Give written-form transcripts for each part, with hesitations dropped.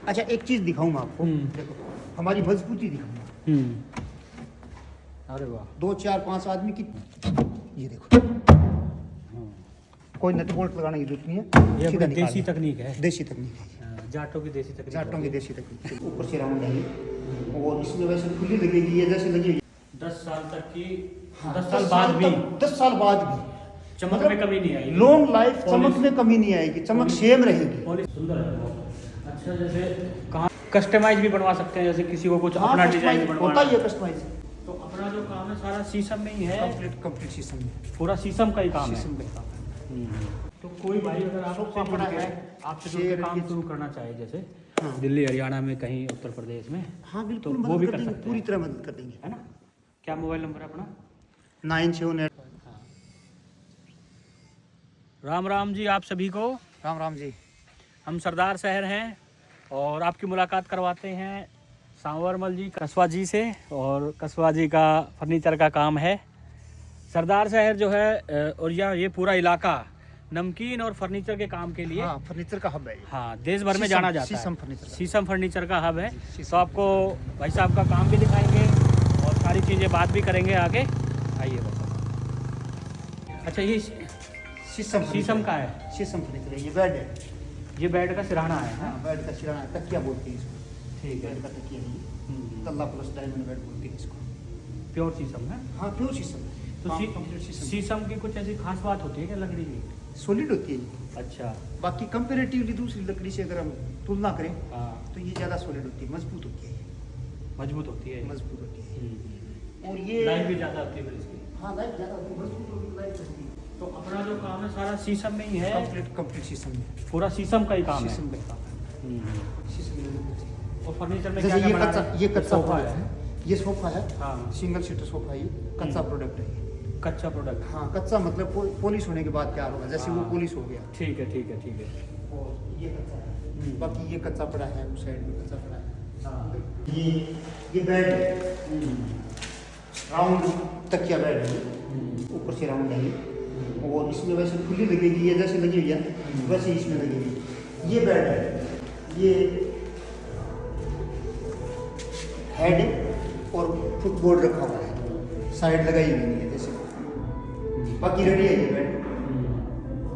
अच्छा एक चीज दिखाऊं मैं आपको, देखो हमारी मजबूती दिखाऊंगा। अरे वाह, 2 4 5 आदमी कितने, ये देखो कोई नट बोल्ट लगाने की जरूरत नहीं है, ये सीधा अपनी देसी निकालना। तकनीक है। देसी तकनीक है, जाटों की देसी तकनीक। जाटों की देसी तकनीक। ऊपर से राउंड है और इसमें वैसे खुली लगेगी, ये जैसे लगी 10 साल तक की, हाँ, 10 साल बाद भी 10 साल बाद भी चमक में कमी नहीं आएगी। लॉन्ग लाइफ, चमक में कमी नहीं आएगी, चमक सेम रहेगी। पॉलिश सुंदर है बहुत। अच्छा, जैसे कहाँ कस्टमाइज भी बनवा सकते हैं, जैसे किसी को कुछ हाँ, अपना कस्टमाइज डिजाइन होता बनवाना ही है कस्टमाइज। तो अपना जो काम है सारा शीशम में ही है, कंप्लीट शीशम में, पूरा शीशम का ही काम शीशम है। का काम है। तो कोई भाई अगर सोफा पड़ा है, आपसे जुड़ के काम शुरू करना चाहे, जैसे हाँ। दिल्ली हरियाणा में कहीं उत्तर प्रदेश में, हाँ बिल्कुल, तो वो मदद भी कर कर देंगे, सकते पूरी हैं, तरह मदद कर देंगे। है ना? क्या मोबाइल नंबर है अपना? 978। राम राम जी आप सभी को। राम राम जी। हम सरदार शहर हैं और आपकी मुलाकात करवाते हैं सांवरमल जी कस्बा जी से, और कस्बा जी का फर्नीचर का काम है। सरदार शहर जो है और ये पूरा इलाका नमकीन और फर्नीचर के काम के लिए, हाँ, फर्नीचर का हब है ये। हाँ, देश भर में शीशम- जाना जाता शीशम है। फर्नीचर का। शीशम फर्नीचर का हब है। शीशम तो आपको भाई साहब का काम भी दिखाएंगे और सारी चीज़ें बात भी करेंगे आगे। आइए भाई साहब। अच्छा, ये शीशम का है। शीशम फर्नीचर है, ये बेड है। ये बेड का सिरहाना है। हाँ, बेड का सिरहाना, तकिया बोलते हैं इसको। ठीक है। बेड का तकिया है ये, तल्ला प्लस डायमंड बेड बोलते हैं इसको। प्योर शीशम है। हाँ, प्योर शीशम है। तो कंप्लीट शीशम, शीशम की कुछ ऐसी खास बात होती है क्या लकड़ी की? सॉलिड होती है ये। अच्छा, बाकी कंपेरेटिवली दूसरी लकड़ी से अगर हम तुलना करें हाँ, तो ये ज़्यादा सॉलिड होती है, मजबूत होती है ये, मजबूत होती है। मजबूत होती है। हम्म। और ये लाइफ भी ज़्यादा होती है फिर इसकी। हाँ, लाइफ ज़्यादा होती है, मजबूत होती है, लाइफ होती है। तो अपना जो काम है सारा शीशम में ही है, कंप्लीट शीशम में, पूरा शीशम का ही काम है। शीशम का काम है। हम्म। शीशम में और फर्नीचर में जैसे क्या ये क्या कच्चा, बना रहे हैं? ये कच्चा सोफा प्रोडक्ट है, ये सोफा है, हाँ, सिंगल सीटर सोफा है, ये कच्चा प्रोडक्ट है ये। कच्चा प्रोडक्ट। हाँ, कच्चा मतलब पॉलिश होने के बाद तैयार होगा, जैसे वो हाँ। पॉलिश हो गया। ठीक है, ठीक है, ठीक है। और ये कच्चा है, बाकी ये कच्चा पड़ा है, उस साइड में कच्चा पड़ा है। हाँ। ये बेड है, राउंड तकिया बेड है, ऊपर से राउंड है ये, और इसमें वैसे खुली लगेगी, ये जैसे लगी हुई है वैसे ही इसमें लगेगी। ये बेड है, ये हेड और फुटबोर्ड रखा हुआ है, साइड लगाई हुई नहीं है जैसे, बाकी रेडी है ये बेड।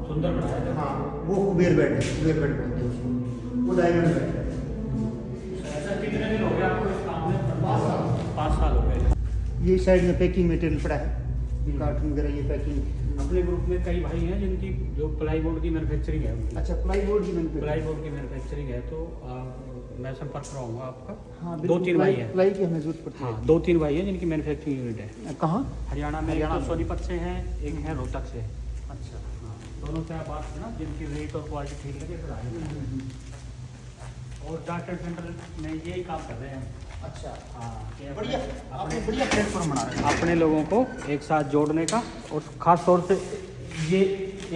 सुंदर बनाया है। हाँ, वो कुबेर बेड है, कुबेर बेड बोलते हैं उसको, वो डायमंड बेड है। ऐसा कितने दिन हो गए आपको इस काम में? 5 साल। 5 साल हो गए। ये साइड में पैकिंग मटेरियल पड़ा है, कार्टून वगैरह, ये पैकिंग। अपने ग्रुप में कई भाई हैं जिनकी जो प्लाईवुड की मैन्युफैक्चरिंग है उनकी। अच्छा, प्लाईवुड की मैंने प्लाईवुड की मैन्युफैक्चरिंग है, तो मैं संपर्क कराऊंगा आपका। हाँ, 2-3 भाई हैं। प्लाई की हमें जरूरत पड़ती है। हाँ, 2-3 भाई हैं जिनकी मैन्युफैक्चरिंग यूनिट है कहाँ? हरियाणा में। हरियाणा एक में। तो सोनीपत से हैं, एक है रोहतक से। अच्छा, हाँ, दोनों से आप बात करना, जिनकी रेट और क्वालिटी ठीक लगे फिर आएंगे। और डाटा सेंटर में यही काम कर रहे हैं। अच्छा, हाँ, कि बढ़िया, अपने आपने बढ़िया प्लेटफॉर्म बना रहे हैं। अपने लोगों को एक साथ जोड़ने का, और ख़ास तौर से ये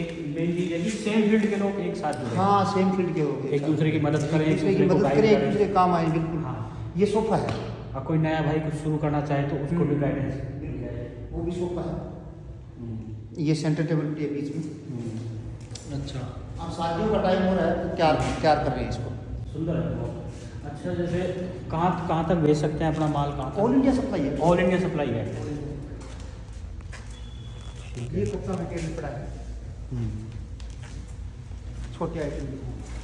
एक मेन चीज़ है कि सेम फील्ड के लोग एक साथ जुड़े। हाँ, सेम फील्ड के हो गए, एक दूसरे की मदद करें, एक दूसरे की को मदद guide करें, एक दूसरे के काम आए, बिल्कुल। हाँ। ये सोफा है, और कोई नया भाई कुछ शुरू करना चाहे तो उसको भी गाइडेंस मिल जाए। वो भी सोफा है। ये सेंटर टेबल भी है बीच में। अच्छा, अब शादियों का टाइम हो रहा है तो तैयार कर रहे हैं इसको। सुंदर है बहुत। अच्छा, जैसे कहाँ तक भेज सकते हैं अपना माल? कहाँ ऑल इंडिया सप्लाई है। ऑल इंडिया सप्लाई है। ये कच्चा मटेरियल पड़ा है, छोटे आइटम भी।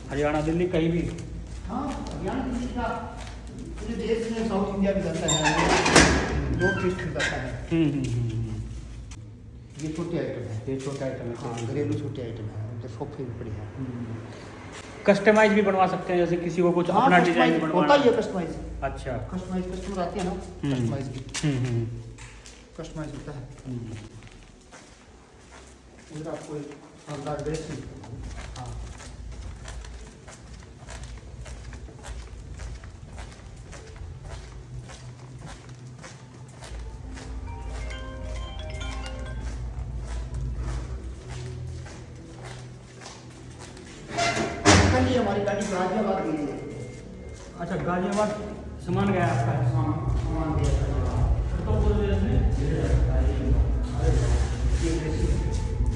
हरियाणा, दिल्ली, कहीं भी। हाँ, हरियाणा दिल्ली का पूरे देश में, साउथ इंडिया भी जाता है, नॉर्थ ईस्ट भी जाता है। ये छोटे आइटम है, ये छोटा आइटम है। हाँ, घरेलू छोटे आइटम है, उधर सोफे भी पड़े हैं। कस्टमाइज भी बनवा सकते हैं, जैसे किसी को कुछ हाँ, अपना कस्टमाइज डिजाइन होता बनवाना। ही है, कस्टमाइज। अच्छा। कस्टमाइज आते हैं ना, कस्टमाइज की कस्टमाइज होता है। इधर आपको एक शानदार ड्रेस। हाँ, कल ही हमारी गाड़ी गाजियाबाद गई है। अच्छा, गाजियाबाद सामान गया आपका? सामान दिया था। तो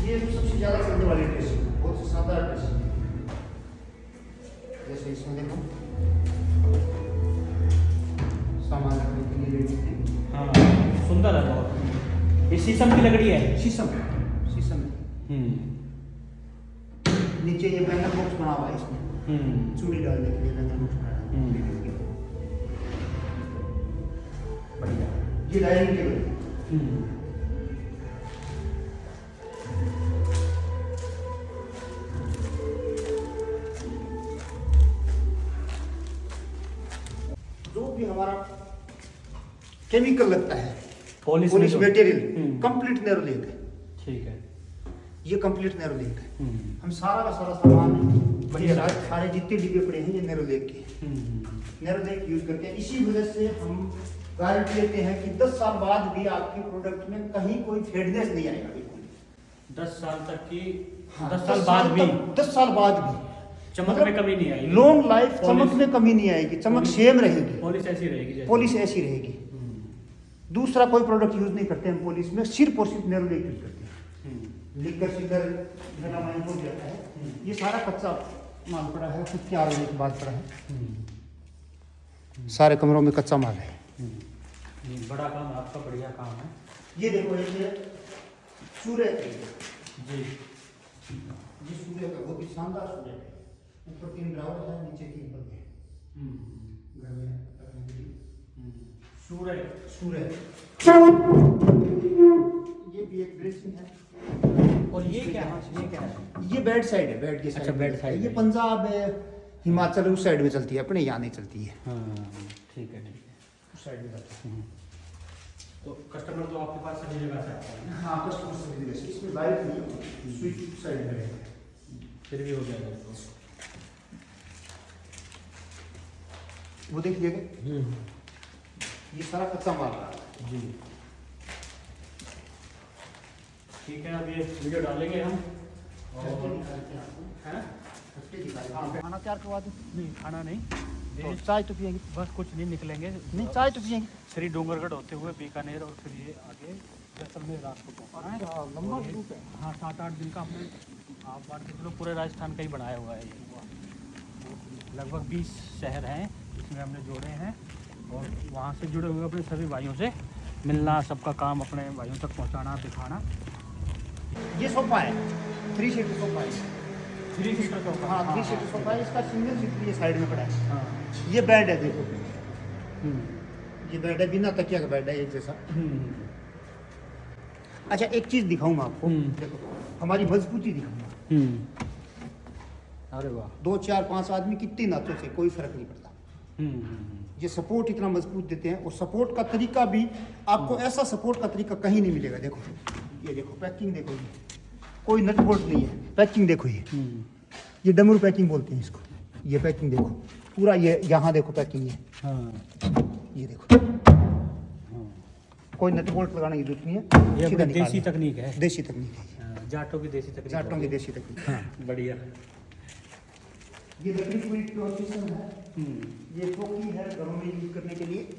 ये सबसे ज़्यादा चलने वाली ड्रेस है, बहुत शानदार ड्रेस है। जैसे इसमें देखो सामान रखने के लिए लेडीज ने हाँ सुंदर है बहुत। ये शीशम की लकड़ी है। शीशम शीशम है। नीचे ये बैनर बॉक्स बना हुआ है इसमें चूड़ी डालने के लिए बैनर बॉक्स बना है। बढ़िया। ये डाइनिंग टेबल जो भी हमारा केमिकल लगता है पॉलिश पॉलिश में मटेरियल हम्म। कंप्लीट नेरोलेक है। ठीक है। ये कंप्लीट नेरोलेक है। हम सारा का सारा सामान बढ़िया सारे रखते हैं। सारे जितने डिब्बे पड़े हैं ये नेरोलेक के नेरोलेक यूज करते हैं। इसी वजह से हम गारंटी लेते हैं कि 10 साल बाद भी आपके प्रोडक्ट में कहीं कोई फेडनेस नहीं आएगा बिल्कुल। 10 साल तक की। हाँ, 10 साल बाद भी 10 साल बाद भी चमक में कमी नहीं आएगी। लॉन्ग लाइफ चमक पॉलिश- में कमी नहीं आएगी, चमक पॉलिश- सेम रहेगी, पॉलिश ऐसी रहेगी जैसे। पॉलिश ऐसी रहेगी। दूसरा कोई प्रोडक्ट यूज नहीं करते हम पॉलिश में, सिर्फ और सिर्फ नेरोलेक यूज करते हैं। लिकर सिकर मेलामाइन हो जाता है। ये सारा कच्चा माल पड़ा है, कुछ तैयार होने के बाद पड़ा है। सारे कमरों में कच्चा माल है। नहीं, बड़ा काम आपका, बढ़िया काम है। ये देखो ये सूर्य जी। ये सूर्य का बहुत ही शानदार सूर्य है। ऊपर 3 ग्राउंड है, नीचे 3 बल्ब है। घर में रखने के लिए सूर्य सूर्य। ये भी एक ड्रेसिंग है। और ये क्या है? ये क्या है? ये बेड साइड है, बेड की साइड। अच्छा, बेड साइड ये है। पंजाब है, हिमाचल उस साइड में चलती है, अपने यहाँ नहीं चलती है। हाँ ठीक है। उस साइड में चलती है। तो कस्टमर तो आपके पास सभी जगह से आता है ना? हाँ, कस्टमर से जैसे इसमें लाइट नहीं है, स्विच साइड में रहेगा। फिर भी हो जाएगा तो। वो देखिएगा, ये सारा कच्चा माल रहा है। जी ठीक है। अब ये वीडियो डालेंगे हम। और है ना? खाना तैयार करवा दूँ? नहीं, खाना नहीं, तो चाय तो पियेंगे? बस कुछ नहीं, निकलेंगे। नहीं, चाय तो पियेंगे। श्री डूंगरगढ़ होते हुए बीकानेर और फिर ये आगे जैसलमेर रात को पहुँचना है। लंबा रूट है। हाँ 7-8 दिन का हमने, आप मान के चलो पूरे राजस्थान का ही बनाया हुआ है ये। लगभग 20 शहर हैं जिसमें हमने जोड़े हैं और वहाँ से जुड़े हुए अपने सभी भाइयों से मिलना, सबका काम अपने भाइयों तक पहुँचाना, दिखाना। ये सोफा है, 3 सीटर सोफा है। 3 सीटर का। हाँ, 3 सीटर सोफा है। इसका सिंगल सीटर ये साइड में पड़ा है। हाँ। ये बेड है, देखो ये बेड है, बिना तकिया का बेड है, एक जैसा। अच्छा, एक चीज दिखाऊं मैं आपको। देखो हमारी मजबूती दिखाऊंगा। अरे वाह। 2 4 5 आदमी कितने नाचों से कोई फर्क नहीं पड़ता। ये सपोर्ट इतना मजबूत देते हैं और सपोर्ट का तरीका भी आपको ऐसा सपोर्ट का तरीका कहीं नहीं मिलेगा। देखो ये देखो पैकिंग देखो, ये कोई नट बोल्ट नहीं है, पैकिंग देखो। ये डमरू पैकिंग बोलते हैं इसको। ये पैकिंग देखो पूरा, ये यहाँ देखो पैकिंग है। ये देखो कोई नट बोल्ट लगाने की जरूरत नहीं है, ये सीधा अपनी देसी निकालना। तकनीक है। देसी तकनीक है, हाँ, जाटों की देसी तकनीक। जाटों की देसी तकनीक। हाँ, बढ़िया। ये लकड़ी पूरी प्योर शीशम है। ये चौकी है घरों में यूज करने के लिए।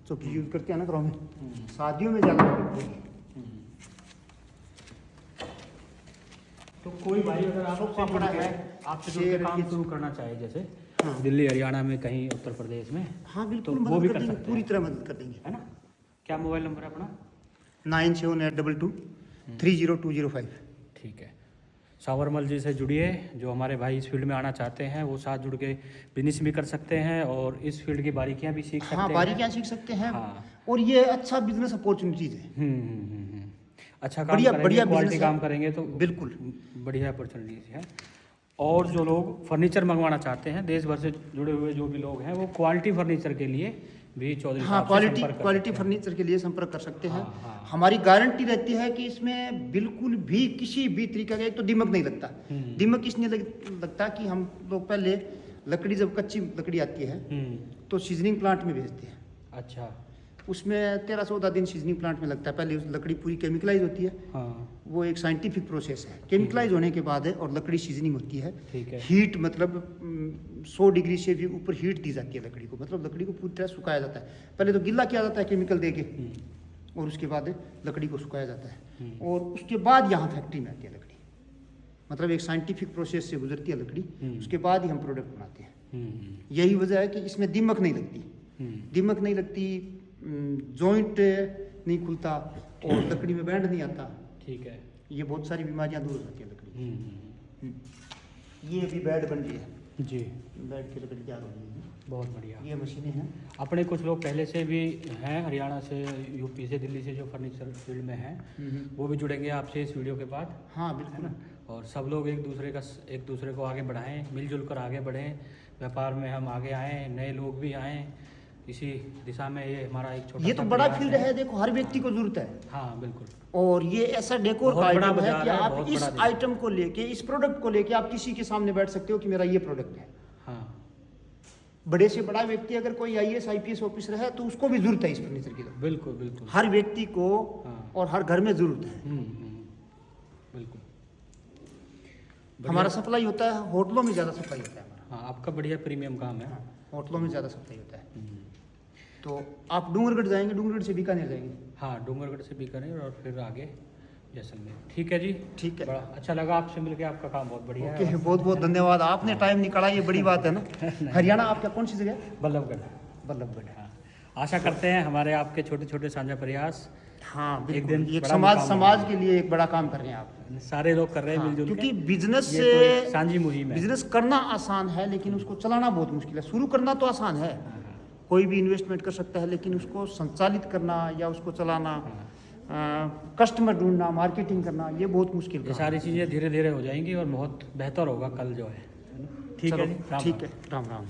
चौकी यूज करते हैं ना घरों में, शादियों में ज़्यादा करते हैं। तो कोई भाई अगर सोफा आपसे पड़ा जुड़ के है, आपसे जुड़ के चेयर काम की- शुरू करना चाहे, जैसे हाँ। दिल्ली, हरियाणा में, कहीं उत्तर प्रदेश में, हाँ बिल्कुल, तो वो मदद भी कर कर देंगे, सकते पूरी हैं। तरह मदद कर देंगे। है ना? क्या मोबाइल नंबर है अपना? 9782 30205। ठीक है। सावरमल जी से जुड़िए। जो हमारे भाई इस फील्ड में आना चाहते हैं वो साथ जुड़ के बिजनेस भी कर सकते हैं और इस फील्ड की बारीकियां भी सीख सकते हाँ, हैं। बारीकियाँ सीख सकते हैं। हाँ। और ये अच्छा बिजनेस अपॉर्चुनिटीज है। अच्छा काम बढ़िया- करेंगे, बढ़िया क्वालिटी business काम है। करेंगे तो बिल्कुल। बढ़िया अपॉर्चुनिटीज है। और जो लोग फर्नीचर मंगवाना चाहते हैं, देश भर से जुड़े हुए जो भी लोग हैं, वो क्वालिटी फर्नीचर के लिए भी चौधरी हाँ, साहब से क्वालिटी संपर्क कर क्वालिटी सकते हैं। फर्नीचर के लिए संपर्क कर सकते हैं। हाँ, हाँ। हमारी गारंटी रहती है कि इसमें बिल्कुल भी किसी भी तरीके का, एक तो दीमक नहीं लगता। दीमक इसलिए लगता कि हम लोग पहले लकड़ी, जब कच्ची लकड़ी आती है तो सीजनिंग प्लांट में भेजते हैं। अच्छा। उसमें 13-14 दिन सीजनिंग प्लांट में लगता है। पहले उस लकड़ी पूरी केमिकलाइज होती है। हाँ। वो एक साइंटिफिक प्रोसेस है। केमिकलाइज होने के बाद है और लकड़ी सीजनिंग होती है। ठीक है। हीट मतलब 100 डिग्री से भी ऊपर हीट दी जाती है लकड़ी को, मतलब लकड़ी को पूरी तरह सुखाया जाता है। पहले तो गिल्ला किया जाता है केमिकल दे के और उसके बाद लकड़ी को सुखाया जाता है और उसके बाद यहाँ फैक्ट्री में आती है लकड़ी। मतलब एक साइंटिफिक प्रोसेस से गुजरती है लकड़ी, उसके बाद ही हम प्रोडक्ट बनाते हैं। हम्म। यही वजह है कि इसमें दीमक नहीं लगती, दीमक नहीं लगती, जॉइंट नहीं खुलता और लकड़ी में बैंड नहीं आता। ठीक है। ये बहुत सारी बीमारियां दूर हो जाती है लकड़ी। ये अभी बेड बन रही है जी, बेड की लकड़ी तैयार हो रही है। बहुत बढ़िया। ये मशीनें हैं। अपने कुछ लोग पहले से भी हैं, हरियाणा से, यूपी से, दिल्ली से, जो फर्नीचर फील्ड में हैं, वो भी जुड़ेंगे आपसे इस वीडियो के बाद। हाँ बिल्कुल। और सब लोग एक दूसरे को आगे बढ़ाएं, मिलजुल कर आगे बढ़ें, व्यापार में हम आगे आएँ, नए लोग भी आएँ, इसी दिशा में ये हमारा एक छोटा ये तो बड़ा फील्ड है, देखो हर व्यक्ति को जरूरत है। हाँ बिल्कुल। और ये ऐसा डेकोर का बहुत बड़ा आइटम है बाजार कि है, आप बहुत इस बड़ा देश। आइटम को लेके, इस प्रोडक्ट को लेके आप किसी के सामने बैठ सकते हो कि मेरा ये प्रोडक्ट है। हाँ, बड़े से बड़ा व्यक्ति अगर कोई IAS IPS ऑफिसर है तो उसको भी जरूरत है इस फर्नीचर की। तो बिल्कुल बिल्कुल। हर व्यक्ति को हाँ। और हर घर में जरूरत है। बिल्कुल। हमारा सप्लाई होता है, होटलों में ज़्यादा सप्लाई होता है हमारा। हाँ, आपका बढ़िया प्रीमियम काम है। होटलों में ज़्यादा सप्लाई होता है। तो आप डूंगरगढ़ जाएंगे, डूंगरगढ़ से बीकानेर जाएंगे। हाँ, डूंगरगढ़ से बीकानेर और फिर आगे जैसलमेर। ठीक है जी, ठीक है। बड़ा अच्छा लगा आपसे मिलके, आपका काम बहुत बढ़िया ओके, है। बहुत बहुत धन्यवाद, आपने टाइम निकाला, ये बड़ी बात है ना। हरियाणा आपका कौन सी जगह? बल्लभगढ़। बल्लभगढ़। हाँ, आशा करते हैं हमारे आपके छोटे छोटे साझा प्रयास हाँ एक बिल्कुल, दिन एक बड़ा समाज मुकाम समाज बनेगा। के लिए एक बड़ा काम कर रहे हैं आप। सारे लोग कर रहे हैं मिलजुल क्योंकि के। बिजनेस ये से तो एक सांझी मुहिम है। बिजनेस करना आसान है लेकिन उसको चलाना बहुत मुश्किल है। शुरू करना तो आसान है, कोई भी इन्वेस्टमेंट कर सकता है, लेकिन उसको संचालित करना या उसको चलाना, कस्टमर ढूंढना, मार्केटिंग करना, ये बहुत मुश्किल ये काम सारी चीज़ें धीरे धीरे हो जाएंगी और बहुत बेहतर होगा कल जो है। ठीक है जी, राम ठीक राम। है, राम राम।